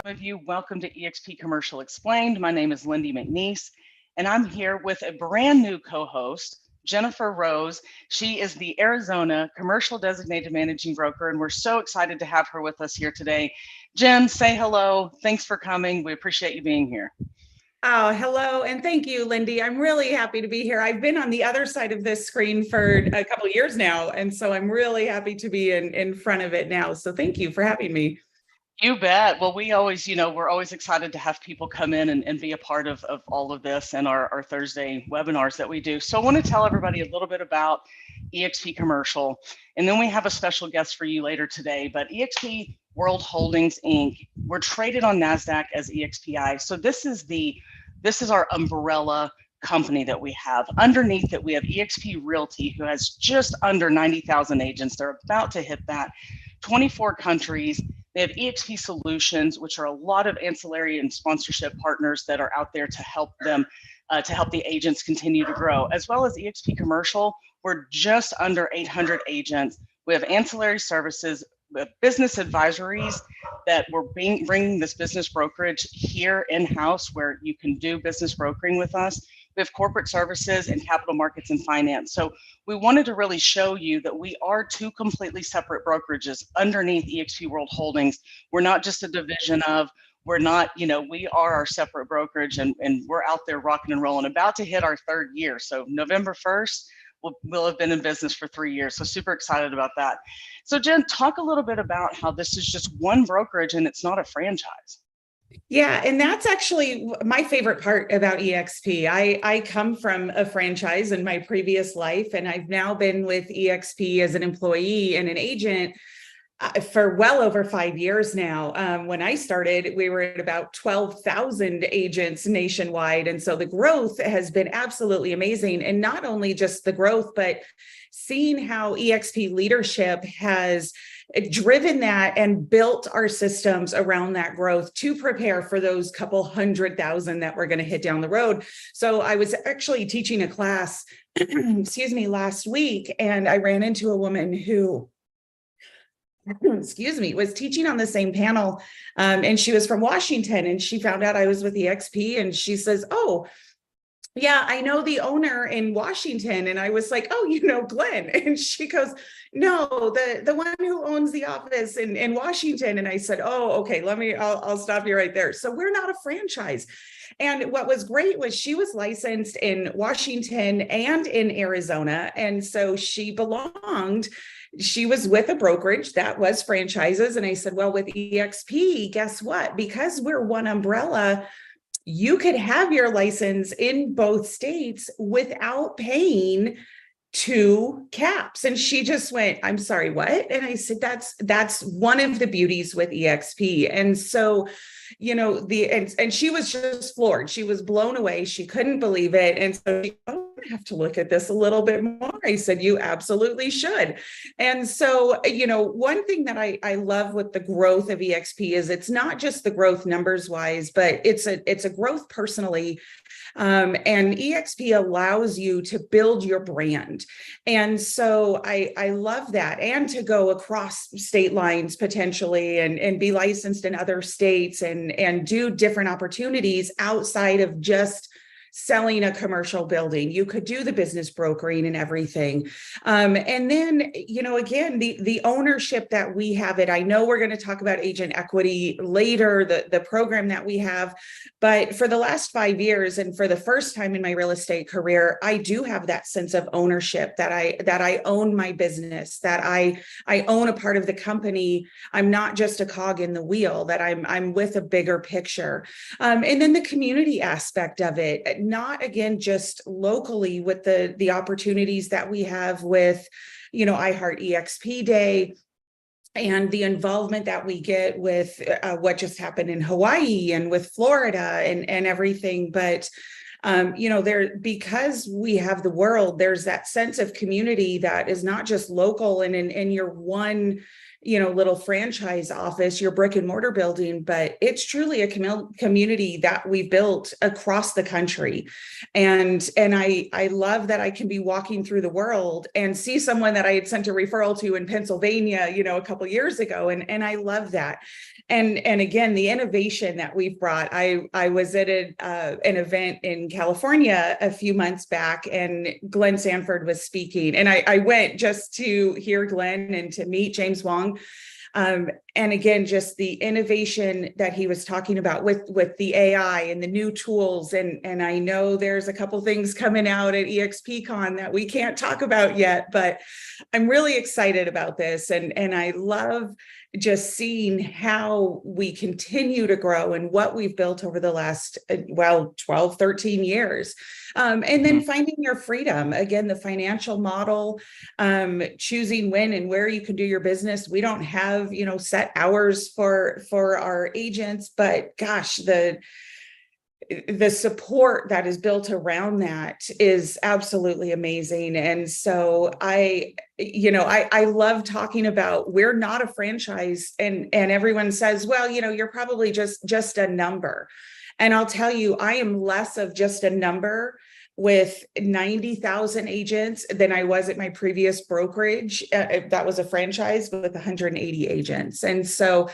of you. Welcome to eXp Commercial Explained. My name is Lindy McNeese, and I'm here with a brand new co-host, Jennifer Rose. She is the Arizona Commercial Designated Managing Broker, and we're so excited to have her with us here today. Jen, say hello. Thanks for coming. We appreciate you being here. Oh, hello. And thank you, Lindy. I'm really happy to be here. I've been on the other side of this screen for a couple of years now. And so I'm really happy to be in front of it now. So thank you for having me. You bet. Well, we always, we're always excited to have people come in and be a part of all of this and our Thursday webinars that we do. So I want to tell everybody a little bit about eXp Commercial, and then we have a special guest for you later today. But eXp World Holdings Inc., we're traded on NASDAQ as EXPI. So this is our umbrella company that we have. Underneath it, we have eXp Realty, who has just under 90,000 agents. They're about to hit that. 24 countries. They have eXp Solutions, which are a lot of ancillary and sponsorship partners that are out there to help them, to help the agents continue to grow, as well as eXp Commercial. We're just under 800 agents. We have ancillary services, business advisories that we're bringing this business brokerage here in-house where you can do business brokering with us. We have corporate services and capital markets and finance. So we wanted to really show you that we are two completely separate brokerages underneath eXp World Holdings. We're not just a division of, we're not, we are our separate brokerage, and we're out there rocking and rolling, about to hit our third year. So November 1st, we'll have been in business for 3 years. So super excited about that. So Jen, talk a little bit about how this is just one brokerage and it's not a franchise. Yeah, and that's actually my favorite part about eXp. I come from a franchise in my previous life, and I've now been with eXp as an employee and an agent for well over 5 years now. When I started, we were at about 12,000 agents nationwide. And so the growth has been absolutely amazing. And not only just the growth, but seeing how eXp leadership has driven that and built our systems around that growth to prepare for those couple 100,000 that we're going to hit down the road. So I was actually teaching a class, excuse me, last week, and I ran into a woman who was teaching on the same panel. And she was from Washington, and she found out I was with eXp, and she says, "Oh, yeah, I know the owner in Washington." And I was like, "Oh, you know Glenn?" And she goes, "No, the one who owns the office in Washington." And I said, "Oh, okay, I'll stop you right there." So we're not a franchise. And what was great was she was licensed in Washington and in Arizona. And so she was with a brokerage that was franchises. And I said, "Well, with eXp, guess what? Because we're one umbrella, you could have your license in both states without paying two caps." And she just went, "I'm sorry, what?" And I said, that's one of the beauties with eXp. And so, and she was just floored. She was blown away. She couldn't believe it. And so she, "Oh, I have to look at this a little bit more." I said, "You absolutely should." And so, one thing that I love with the growth of eXp is it's not just the growth numbers wise, but it's a growth personally. And eXp allows you to build your brand. And so I love that. And to go across state lines potentially and be licensed in other states and do different opportunities outside of just selling a commercial building. You could do the business brokering and everything. And then, again, the ownership that we have it. I know we're going to talk about agent equity later, the program that we have, but for the last 5 years and for the first time in my real estate career, I do have that sense of ownership that I own my business, that I own a part of the company. I'm not just a cog in the wheel, that I'm with a bigger picture. And then the community aspect of it, not again just locally with the opportunities that we have with I Heart EXP Day and the involvement that we get with what just happened in Hawaii and with Florida and everything. But because we have the world, there's that sense of community that is not just local and in your one little franchise office, your brick and mortar building, but it's truly a community that we've built across the country. And I love that I can be walking through the world and see someone that I had sent a referral to in Pennsylvania, a couple of years ago. And I love that. And again, the innovation that we've brought. I was at an event in California a few months back, and Glenn Sanford was speaking. And I went just to hear Glenn and to meet James Wong. And again, just the innovation that he was talking about with the AI and the new tools. And I know there's a couple things coming out at eXpCon that we can't talk about yet, but I'm really excited about this. And I love just seeing how we continue to grow and what we've built over the last, 12, 13 years. And then finding your freedom, again, the financial model, choosing when and where you can do your business. We don't have, set hours for our agents, but gosh, the support that is built around that is absolutely amazing. And so I love talking about, we're not a franchise, and everyone says, well, you're probably just a number. And I'll tell you, I am less of just a number with 90,000 agents than I was at my previous brokerage. That was a franchise with 180 agents. And so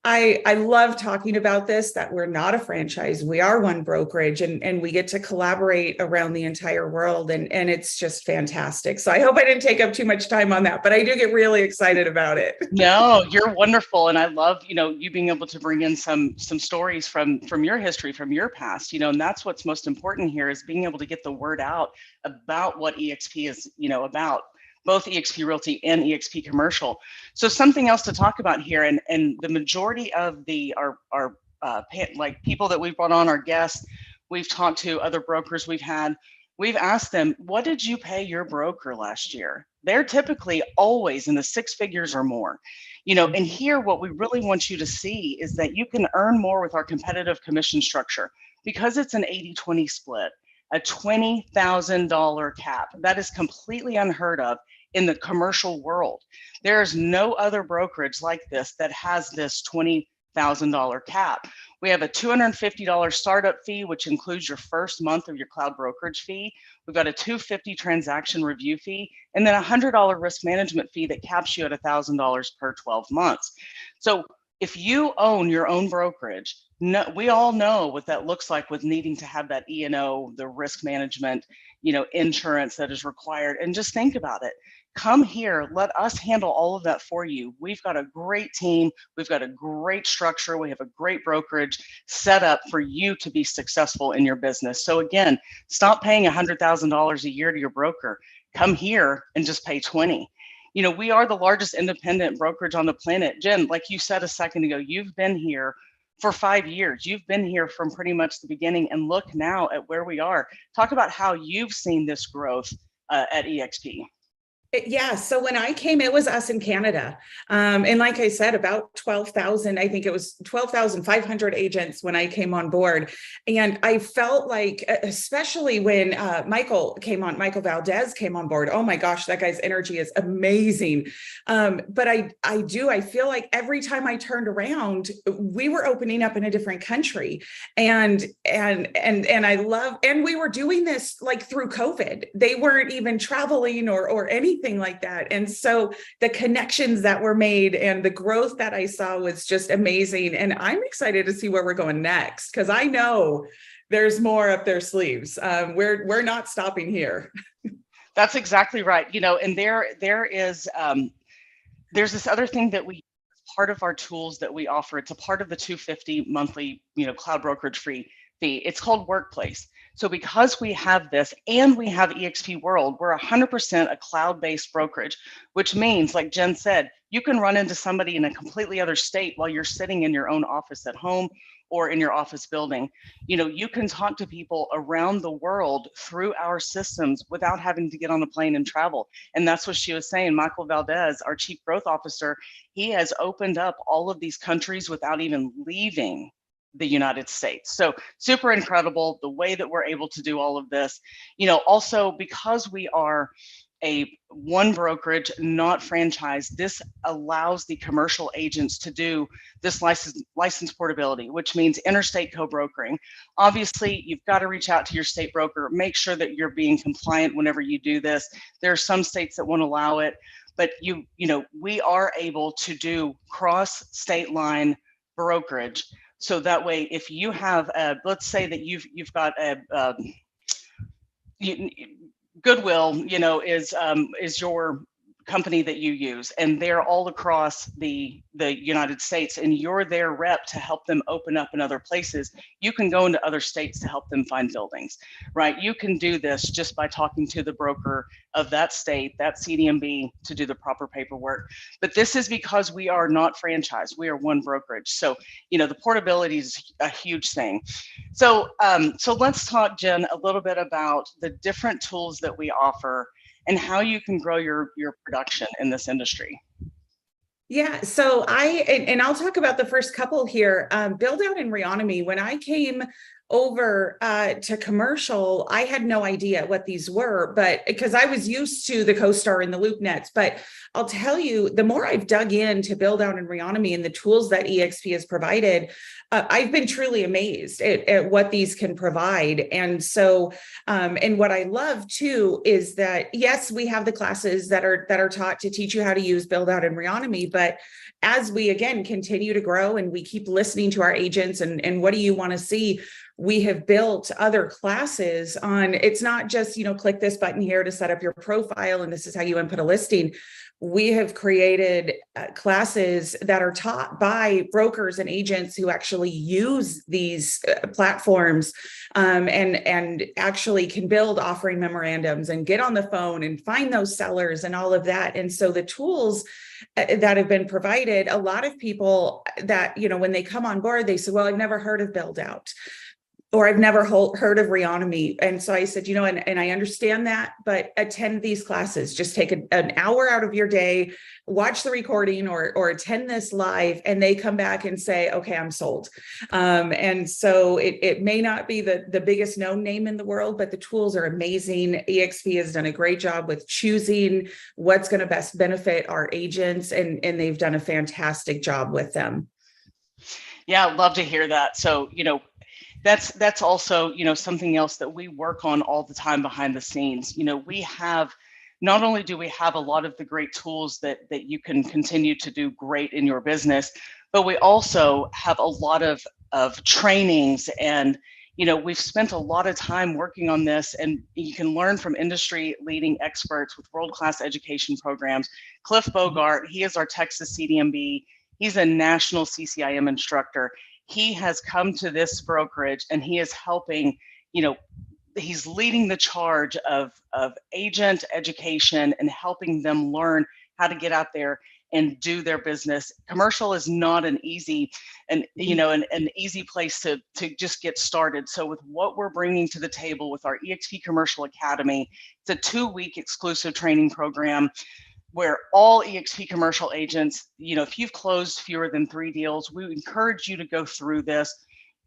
I love talking about this, that we're not a franchise. We are one brokerage, and we get to collaborate around the entire world. And it's just fantastic. So I hope I didn't take up too much time on that, but I do get really excited about it. No, you're wonderful. And I love, you being able to bring in some stories from your history, from your past, and that's what's most important here, is being able to get the word out about what eXp is, about, both eXp Realty and eXp Commercial. So something else to talk about here, and the majority of our people that we've brought on, our guests, we've talked to, other brokers we've asked them, what did you pay your broker last year? They're typically always in the six figures or more, and here what we really want you to see is that you can earn more with our competitive commission structure, because it's an 80-20 split, a $20,000 cap. That is completely unheard of in the commercial world. There is no other brokerage like this that has this $20,000 cap. We have a $250 startup fee, which includes your first month of your cloud brokerage fee. We've got a $250 transaction review fee, and then a $100 risk management fee that caps you at $1,000 per 12 months. So if you own your own brokerage, we all know what that looks like with needing to have that E&O, the risk management, insurance that is required. And just think about it. Come here, let us handle all of that for you. We've got a great team. We've got a great structure. We have a great brokerage set up for you to be successful in your business. So again, stop paying $100,000 a year to your broker. Come here and just pay 20. We are the largest independent brokerage on the planet. Jen, like you said a second ago, you've been here for 5 years. You've been here from pretty much the beginning, and look now at where we are. Talk about how you've seen this growth at eXp. Yeah. So when I came, it was us in Canada. And like I said, about 12,000, I think it was 12,500 agents when I came on board. And I felt like, especially when Michael Valdez came on board, oh my gosh, that guy's energy is amazing. But I feel like every time I turned around, we were opening up in a different country. And I love, and we were doing this like through COVID. They weren't even traveling or anything like that. And so the connections that were made and the growth that I saw was just amazing. And I'm excited to see where we're going next, because I know there's more up their sleeves. We're not stopping here. That's exactly right. And there is there's this other thing that we, part of our tools that we offer. It's a part of the $250 monthly, cloud brokerage fee. It's called Workplace. So because we have this and we have eXp World, we're 100% a cloud-based brokerage, which means, like Jen said, you can run into somebody in a completely other state while you're sitting in your own office at home or in your office building. You can talk to people around the world through our systems without having to get on a plane and travel. And that's what she was saying. Michael Valdez, our Chief Growth Officer, he has opened up all of these countries without even leaving the United States. So super incredible the way that we're able to do all of this. Also, because we are a one brokerage, not franchise. This allows the commercial agents to do this license portability, which means interstate co-brokering. Obviously, you've got to reach out to your state broker, make sure that you're being compliant whenever you do this. There are some states that won't allow it, but we are able to do cross state line brokerage. So that way, if you have let's say that you've got a Goodwill, is your company that you use, and they're all across the United States, and you're their rep to help them open up in other places. You can go into other states to help them find buildings, right? You can do this just by talking to the broker of that state, that CDMB, to do the proper paperwork. But this is because we are not franchised. We are one brokerage. So, the portability is a huge thing. So, so let's talk, Jen, a little bit about the different tools that we offer and how you can grow your production in this industry. Yeah, so and I'll talk about the first couple here. Build out and Reonomy. When I came over to commercial, I had no idea what these were, but because I was used to the CoStar and the LoopNets. But I'll tell you, the more I've dug into Build Out and Reonomy and the tools that eXp has provided, I've been truly amazed at what these can provide. And so, and what I love too is that, yes, we have the classes that are taught to teach you how to use Build Out and Reonomy, but as we again continue to grow and we keep listening to our agents and what do you want to see, we have built other classes on. It's not just, click this button here to set up your profile and this is how you input a listing. We have created classes that are taught by brokers and agents who actually use these platforms and actually can build offering memorandums and get on the phone and find those sellers and all of that. And so the tools that have been provided, a lot of people that, when they come on board, they say, well, I've never heard of Build Out, or I've never heard of Reonomy. And so I said, and I understand that, but attend these classes. Just take an hour out of your day, watch the recording or attend this live, and they come back and say, okay, I'm sold. And so it may not be the biggest known name in the world, but the tools are amazing. eXp has done a great job with choosing what's going to best benefit our agents, and they've done a fantastic job with them. Yeah, I'd love to hear that. So, that's also, something else that we work on all the time behind the scenes. We have, not only do we have a lot of the great tools that you can continue to do great in your business, but we also have a lot of trainings, and, we've spent a lot of time working on this, and you can learn from industry leading experts with world-class education programs. Cliff Bogart, he is our Texas CDMB. He's a national CCIM instructor. He has come to this brokerage and he is helping, he's leading the charge of agent education and helping them learn how to get out there and do their business. Commercial is not an easy an easy place to just get started. So with what we're bringing to the table with our eXp Commercial Academy, it's a 2-week exclusive training program where all eXp commercial agents, if you've closed fewer than 3 deals, we encourage you to go through this.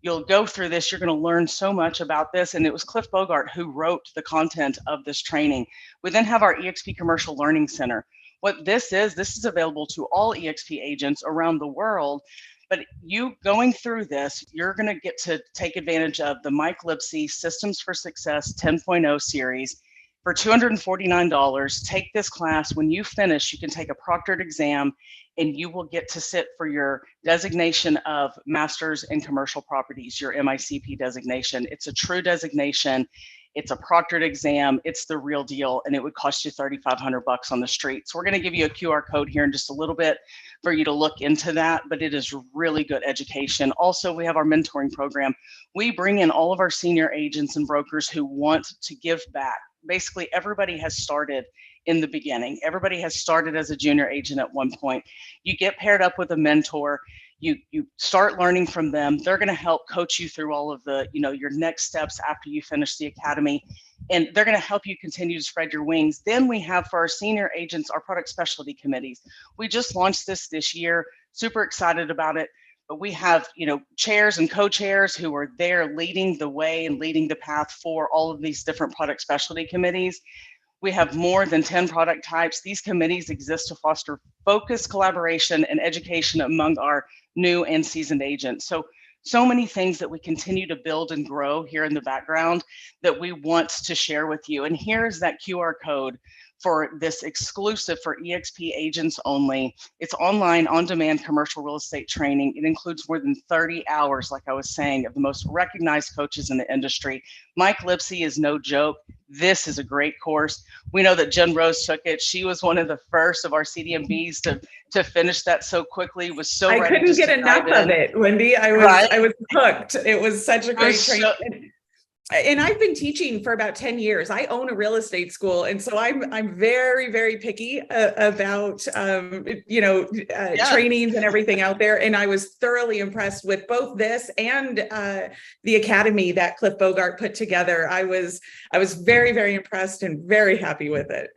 You'll go through this, you're going to learn so much about this. And it was Cliff Bogart who wrote the content of this training. We then have our eXp Commercial Learning Center. What this is available to all eXp agents around the world. But you going through this, you're going to get to take advantage of the Mike Lipsey Systems for Success 10.0 series. For $249, take this class. When you finish, you can take a proctored exam and you will get to sit for your designation of Masters in Commercial Properties, your MICP designation. It's a true designation. It's a proctored exam. It's the real deal, and it would cost you $3,500 on the street. So we're going to give you a QR code here in just a little bit for you to look into that, but it is really good education. Also, we have our mentoring program. We bring in all of our senior agents and brokers who want to give back. Basically, everybody has started in the beginning. Everybody has started as a junior agent at one point. You get paired up with a mentor. You start learning from them. They're going to help coach you through all of the, your next steps after you finish the academy. And they're going to help you continue to spread your wings. Then we have for our senior agents, our product specialty committees. We just launched this year. Super excited about it. But we have, chairs and co-chairs who are there leading the way and leading the path for all of these different product specialty committees. We have more than 10 product types. These committees exist to foster focused collaboration and education among our new and seasoned agents. So many things that we continue to build and grow here in the background that we want to share with you. And here's that QR code for this exclusive for eXp agents only. It's online, on-demand commercial real estate training. It includes more than 30 hours, like I was saying, of the most recognized coaches in the industry. Mike Lipsey is no joke. This is a great course. We know that Jen Rose took it. She was one of the first of our CDMBs to finish that so quickly, was so I ready couldn't just get to enough dive of in. it, Wendy. I Right? was hooked. It was such a great training. So, And I've been teaching for about 10 years. I own a real estate school. And so I'm very, very picky about, yeah. trainings and everything out there. And I was thoroughly impressed with both this and the academy that Cliff Bogart put together. I was very, very impressed and very happy with it.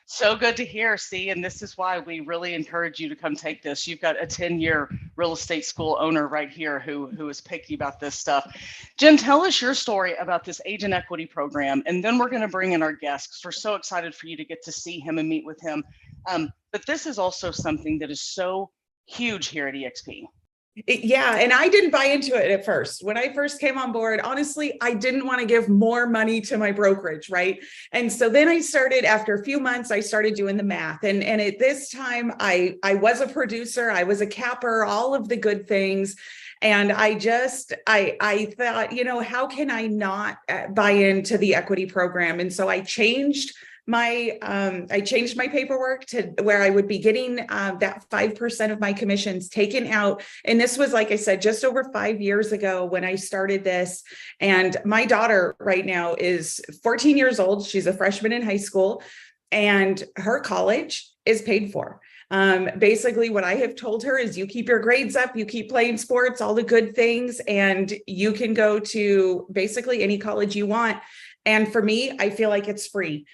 So good to hear. See, and this is why we really encourage you to come take this. You've got a 10-year real estate school owner right here who is picky about this stuff. Jen, tell us your story about this agent equity program, and then we're going to bring in our guests because we're so excited for you to get to see him and meet with him. But this is also something that is so huge here at eXp. Yeah. And I didn't buy into it at first. When I first came on board, honestly, I didn't want to give more money to my brokerage. Right. And so then I started, after a few months, I started doing the math. And at this time, I was a producer, I was a capper, all of the good things. And I thought, how can I not buy into the equity program? And so I changed my paperwork to where I would be getting that 5% of my commissions taken out. And this was, like I said, just over 5 years ago when I started this. And my daughter right now is 14 years old. She's a freshman in high school, and her college is paid for. Basically, what I have told her is, you keep your grades up, you keep playing sports, all the good things, and you can go to basically any college you want. And for me, I feel like it's free,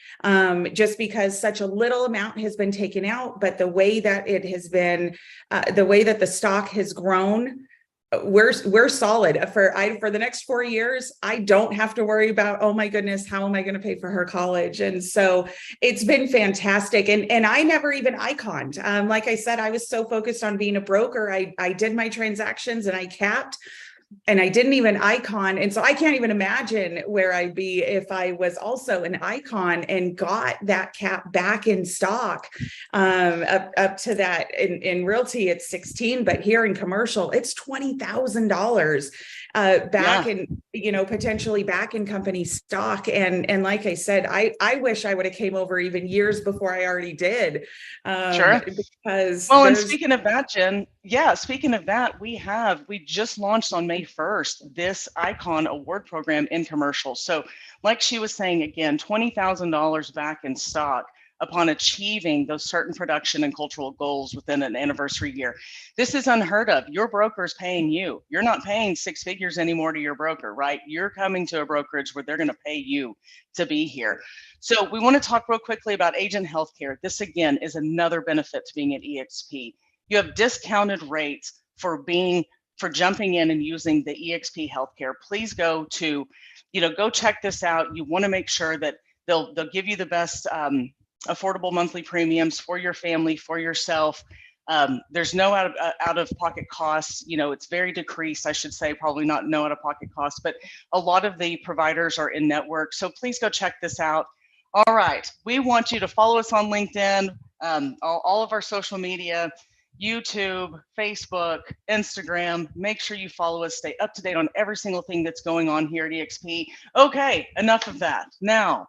just because such a little amount has been taken out. But the way that it has been, the way that the stock has grown, we're solid for the next 4 years. I don't have to worry about, oh my goodness, how am I going to pay for her college? And so it's been fantastic. And I never even iconed. Like I said, I was so focused on being a broker. I did my transactions and I capped. And I didn't even icon. And so I can't even imagine where I'd be if I was also an icon and got that cap back in stock. Up to that in realty, it's 16, but here in commercial, it's $20,000 back in, potentially back in company stock. And like I said, I wish I would have came over even years before I already did. Sure. Because and speaking of that, Jen, speaking of that, we just launched on May 1st this Icon Award program in commercial. So like she was saying, again, $20,000 back in stock upon achieving those certain production and cultural goals within an anniversary year. This is unheard of. Your broker is paying you. You're not paying six figures anymore to your broker, right? You're coming to a brokerage where they're going to pay you to be here. So we want to talk real quickly about agent healthcare. This, again, is another benefit to being at eXp. You have discounted rates for jumping in and using the eXp healthcare. Please go check this out. You want to make sure that they'll give you the best affordable monthly premiums for your family, for yourself. There's no out of pocket costs. It's very decreased, I should say, probably not no out of pocket costs, but a lot of the providers are in network. So please go check this out. All right. We want you to follow us on LinkedIn, all of our social media, YouTube, Facebook, Instagram. Make sure you follow us, stay up to date on every single thing that's going on here at eXp. Okay, enough of that. Now,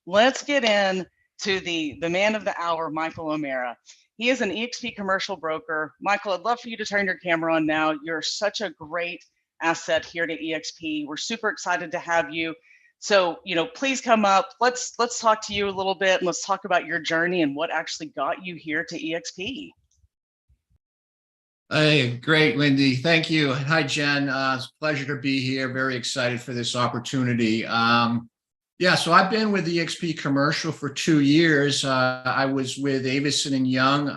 let's get in to the man of the hour, Michael O'Mara. He is an eXp commercial broker. Michael, I'd love for you to turn your camera on now. You're such a great asset here to eXp. We're super excited to have you. So, please come up. Let's talk to you a little bit, and let's talk about your journey and what actually got you here to eXp. Hey, great, Wendy. Thank you. Hi, Jen. It's a pleasure to be here. Very excited for this opportunity. So I've been with eXp Commercial for 2 years. I was with Avison and Young.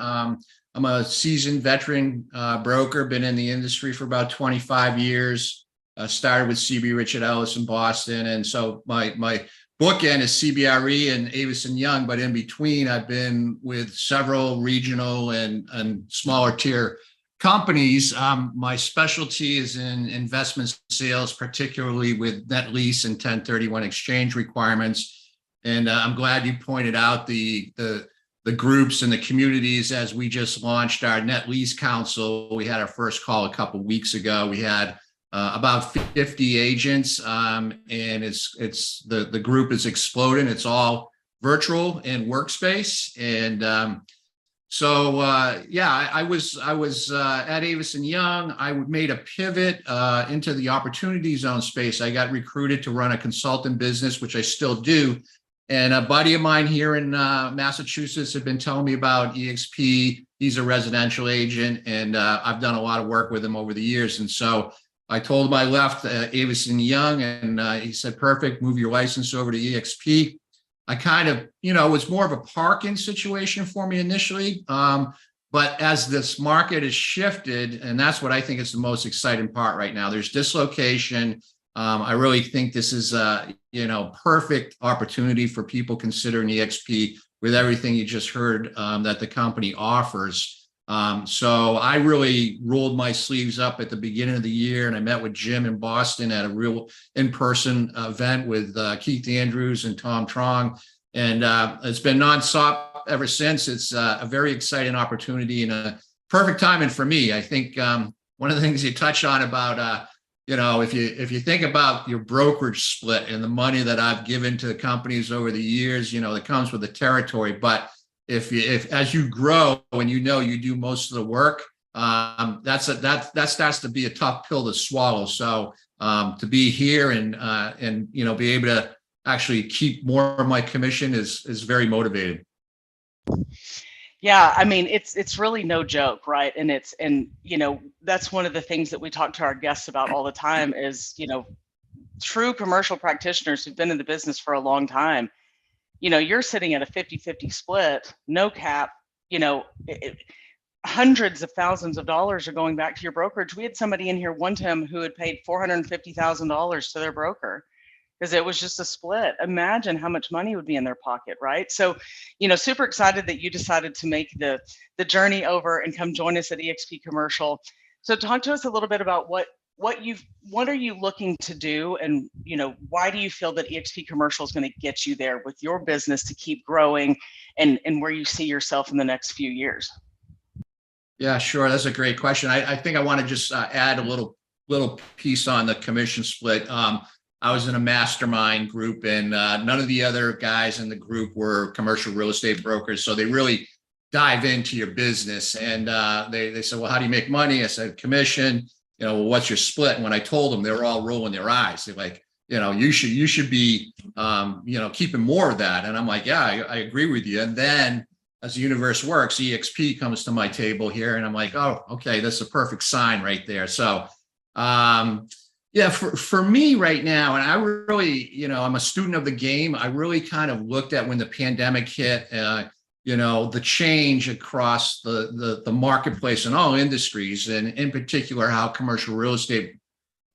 I'm a seasoned veteran broker, been in the industry for about 25 years. Started with CB Richard Ellis in Boston. And so my bookend is CBRE and Avison Young, but in between, I've been with several regional and smaller tier companies. My specialty is in investment sales, particularly with net lease and 1031 exchange requirements. And I'm glad you pointed out the groups and the communities. As we just launched our net lease council, we had our first call a couple of weeks ago. We had about 50 agents, and it's the group is exploding. It's all virtual and workspace, and I was at Avison Young. I made a pivot into the opportunity zone space. I got recruited to run a consultant business, which I still do. And a buddy of mine here in Massachusetts had been telling me about eXp. He's a residential agent, and I've done a lot of work with him over the years. And so I told him I left Avison Young, and he said, perfect, move your license over to eXp. I kind of, it was more of a parking situation for me initially. But as this market has shifted, and that's what I think is the most exciting part right now, there's dislocation. I really think this is a, perfect opportunity for people considering eXp with everything you just heard that the company offers. So I really rolled my sleeves up at the beginning of the year, and I met with Jim in Boston at a real in-person event with Keith Andrews and Tom Trong. And it's been nonstop ever since. It's a very exciting opportunity and a perfect timing for me. I think one of the things you touch on about, if you think about your brokerage split and the money that I've given to the companies over the years, that comes with the territory. But if as you grow and you do most of the work, that starts to be a tough pill to swallow. So to be here and be able to actually keep more of my commission is very motivating. Yeah, I mean, it's really no joke, right? And that's one of the things that we talk to our guests about all the time is, true commercial practitioners who've been in the business for a long time. You're sitting at a 50-50 split, no cap, hundreds of thousands of dollars are going back to your brokerage. We had somebody in here one time who had paid $450,000 to their broker because it was just a split. Imagine how much money would be in their pocket, right? So, super excited that you decided to make the journey over and come join us at eXp Commercial. So talk to us a little bit about what are you looking to do, and why do you feel that eXp Commercial is going to get you there with your business to keep growing and where you see yourself in the next few years? Yeah, sure. That's a great question. I think I want to just add a little piece on the commission split. I was in a mastermind group, and none of the other guys in the group were commercial real estate brokers. So they really dive into your business, and they said, well, how do you make money? I said, commission. Well, what's your split? And when I told them, they were all rolling their eyes. They're like, you should be, keeping more of that. And I'm like, yeah, I agree with you. And then as the universe works, eXp comes to my table here, and I'm like, oh, okay, that's a perfect sign right there. So, for me right now, and I really, I'm a student of the game. I really kind of looked at when the pandemic hit, the change across the marketplace in all industries, and in particular, how commercial real estate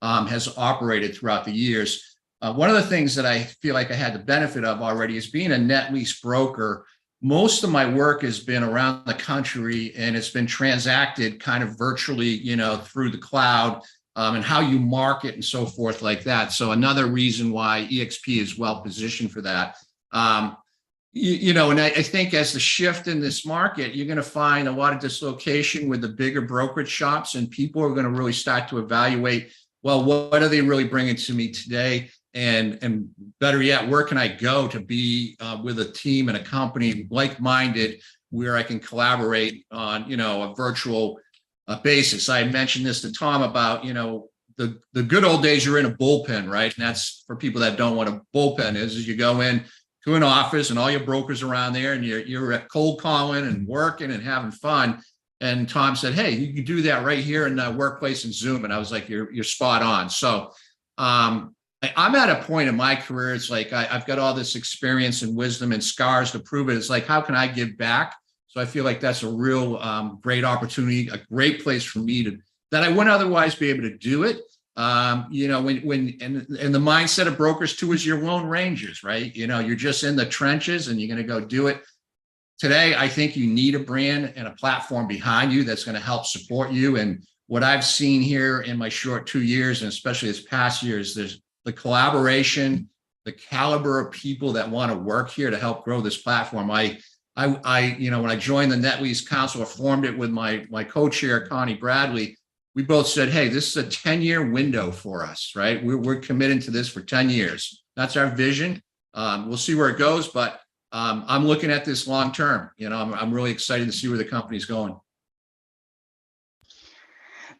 has operated throughout the years. One of the things that I feel like I had the benefit of already is being a net lease broker. Most of my work has been around the country, and it's been transacted kind of virtually, through the cloud, and how you market and so forth like that. So another reason why eXp is well positioned for that. And I think as the shift in this market, you're going to find a lot of dislocation with the bigger brokerage shops, and people are going to really start to evaluate, well, what are they really bringing to me today? And better yet, where can I go to be with a team and a company like-minded where I can collaborate on, a virtual basis. I mentioned this to Tom about, the good old days you're in a bullpen, right? And that's for people that don't know what a bullpen is you go in to an office and all your brokers around there, and you're cold calling and working and having fun. And Tom said, hey, you can do that right here in the workplace and Zoom. And I was like, you're spot on. So I'm at a point in my career, it's like I've got all this experience and wisdom and scars to prove it. It's like, how can I give back? So I feel like that's a real great opportunity, a great place for me that I wouldn't otherwise be able to do it. And the mindset of brokers too is you're lone rangers, right? You're just in the trenches and you're going to go do it. Today, I think you need a brand and a platform behind you that's going to help support you. And what I've seen here in my short 2 years, and especially this past year, is there's the collaboration, the caliber of people that want to work here to help grow this platform. When I joined the Net Lease Council, I formed it with my co-chair, Connie Bradley. We both said, hey, this is a 10-year window for us, right? We're committed to this for 10 years. That's our vision. We'll see where it goes, but I'm looking at this long term. I'm really excited to see where the company's going.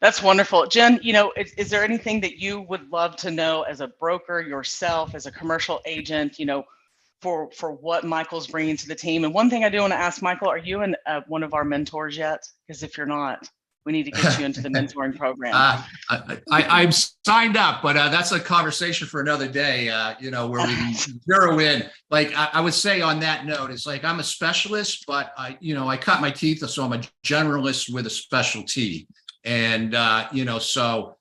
That's wonderful. Jen, is there anything that you would love to know as a broker yourself, as a commercial agent, for what Michael's bringing to the team? And one thing I do want to ask, Michael, are you one of our mentors yet? Because if you're not, we need to get you into the mentoring program. I'm signed up, but that's a conversation for another day, where we can zero in. Like I would say on that note, it's like I'm a specialist, but I cut my teeth, so I'm a generalist with a specialty. And, so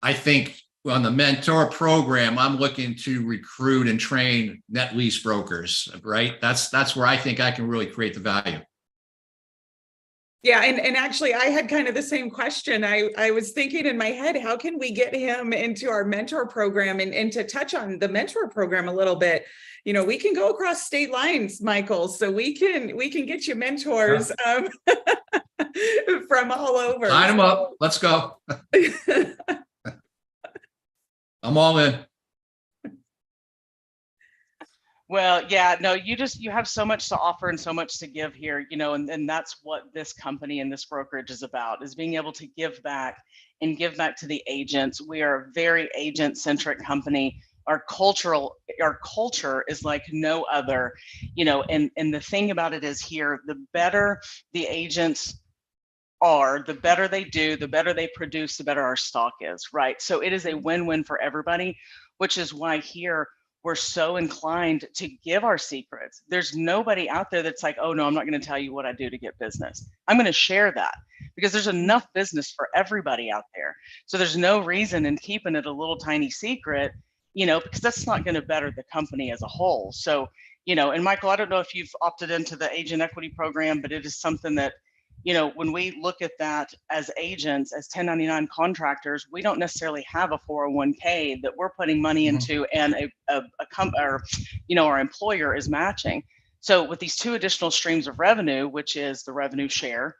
I think on the mentor program, I'm looking to recruit and train net lease brokers, right? That's where I think I can really create the value. Yeah. And actually, I had kind of the same question. I was thinking in my head, how can we get him into our mentor program? And to touch on the mentor program a little bit, we can go across state lines, Michael, so we can get you mentors from all over. Sign them up. Let's go. I'm all in. Well, yeah, no, you have so much to offer and so much to give here, and that's what this company and this brokerage is about, is being able to give back and give back to the agents. We are a very agent-centric company. Our culture is like no other, and the thing about it is here, the better the agents are, the better they do, the better they produce, the better our stock is, right? So it is a win-win for everybody, which is why here we're so inclined to give our secrets. There's nobody out there that's like, oh no, I'm not going to tell you what I do to get business. I'm going to share that because there's enough business for everybody out there. So there's no reason in keeping it a little tiny secret, because that's not going to better the company as a whole. So, and Michael, I don't know if you've opted into the agent equity program, but it is something that, when we look at that as agents, as 1099 contractors, we don't necessarily have a 401k that we're putting money into, and our employer is matching. So with these two additional streams of revenue, which is the revenue share,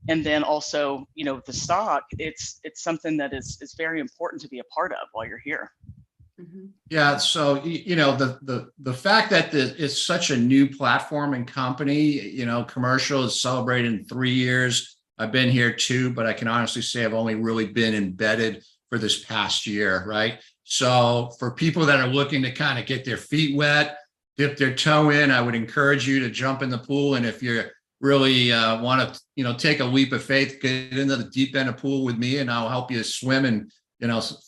and then also, the stock, it's something that is very important to be a part of while you're here. Yeah. So, the fact that it's such a new platform and company, commercial is celebrating 3 years. I've been here 2, but I can honestly say I've only really been embedded for this past year. Right. So for people that are looking to kind of get their feet wet, dip their toe in, I would encourage you to jump in the pool. And if you really want to, take a leap of faith, get into the deep end of the pool with me, and I'll help you swim and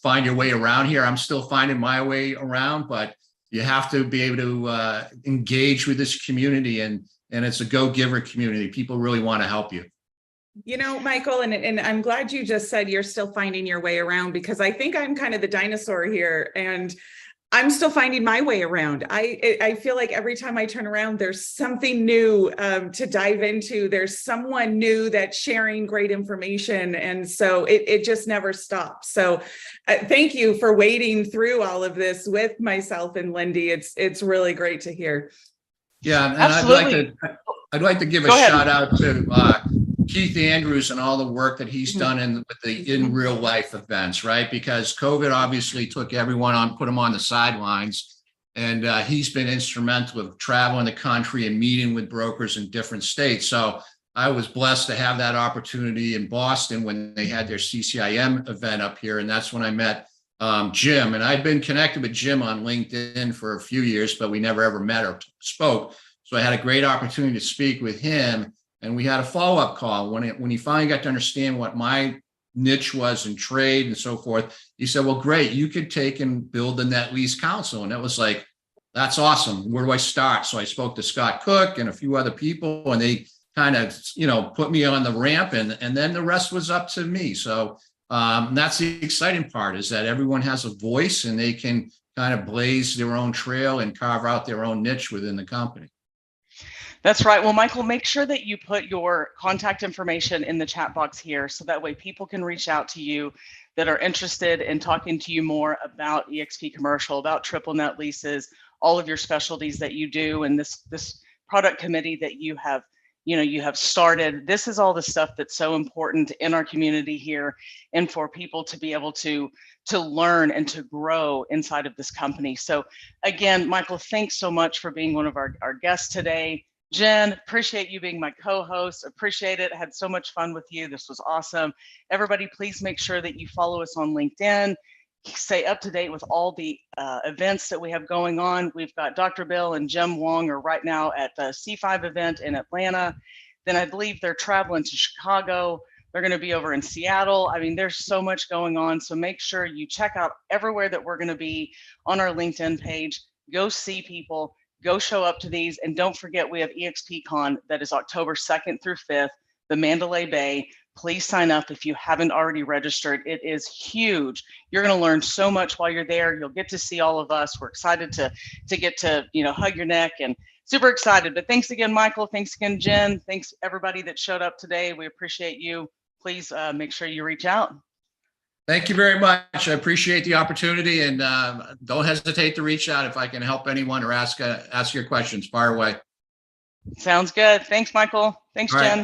find your way around here. I'm still finding my way around, but you have to be able to engage with this community, and it's a go-giver community. People really want to help you. Michael, and I'm glad you just said you're still finding your way around, because I think I'm kind of the dinosaur here, and I'm still finding my way around. I feel like every time I turn around, there's something new to dive into. There's someone new that's sharing great information. And so it just never stops. So thank you for wading through all of this with myself and Lindy. It's really great to hear. Yeah, and absolutely. I'd like to give a shout out to Keith Andrews and all the work that he's done with the in real life events, right? Because COVID obviously took everyone on, put them on the sidelines. And he's been instrumental of traveling the country and meeting with brokers in different states. So I was blessed to have that opportunity in Boston when they had their CCIM event up here. And that's when I met Jim. And I'd been connected with Jim on LinkedIn for a few years, but we never ever met or spoke. So I had a great opportunity to speak with him. And we had a follow-up call when he finally got to understand what my niche was in trade and so forth. He said, well, great, you could take and build the Net Lease Council. And that was like, that's awesome. Where do I start? So I spoke to Scott Cook and a few other people, and they kind of, put me on the ramp, and then the rest was up to me. So That's the exciting part, is that everyone has a voice and they can kind of blaze their own trail and carve out their own niche within the company. That's right. Well, Michael, make sure that you put your contact information in the chat box here so that way people can reach out to you that are interested in talking to you more about eXp Commercial, about triple net leases, all of your specialties that you do, and this product committee that you have started. This is all the stuff that's so important in our community here, and for people to be able to learn and to grow inside of this company. So again, Michael, thanks so much for being one of our guests today. Jen, appreciate you being my co-host. Appreciate it. Had so much fun with you. This was awesome. Everybody, please make sure that you follow us on LinkedIn. Stay up to date with all the events that we have going on. We've got Dr. Bill and Jim Wong are right now at the C5 event in Atlanta. Then I believe they're traveling to Chicago. They're going to be over in Seattle. I mean, there's so much going on. So make sure you check out everywhere that we're going to be on our LinkedIn page. Go see people. Go show up to these. And don't forget, we have eXpCon that is October 2nd through 5th, the Mandalay Bay. Please sign up if you haven't already registered. It is huge. You're going to learn so much while you're there. You'll get to see all of us. We're excited to get to, hug your neck, and super excited. But thanks again, Michael. Thanks again, Jen. Thanks everybody that showed up today. We appreciate you. Please make sure you reach out. Thank you very much. I appreciate the opportunity, and don't hesitate to reach out if I can help anyone or ask your questions. Fire away. Sounds good. Thanks, Michael. Thanks, Jen.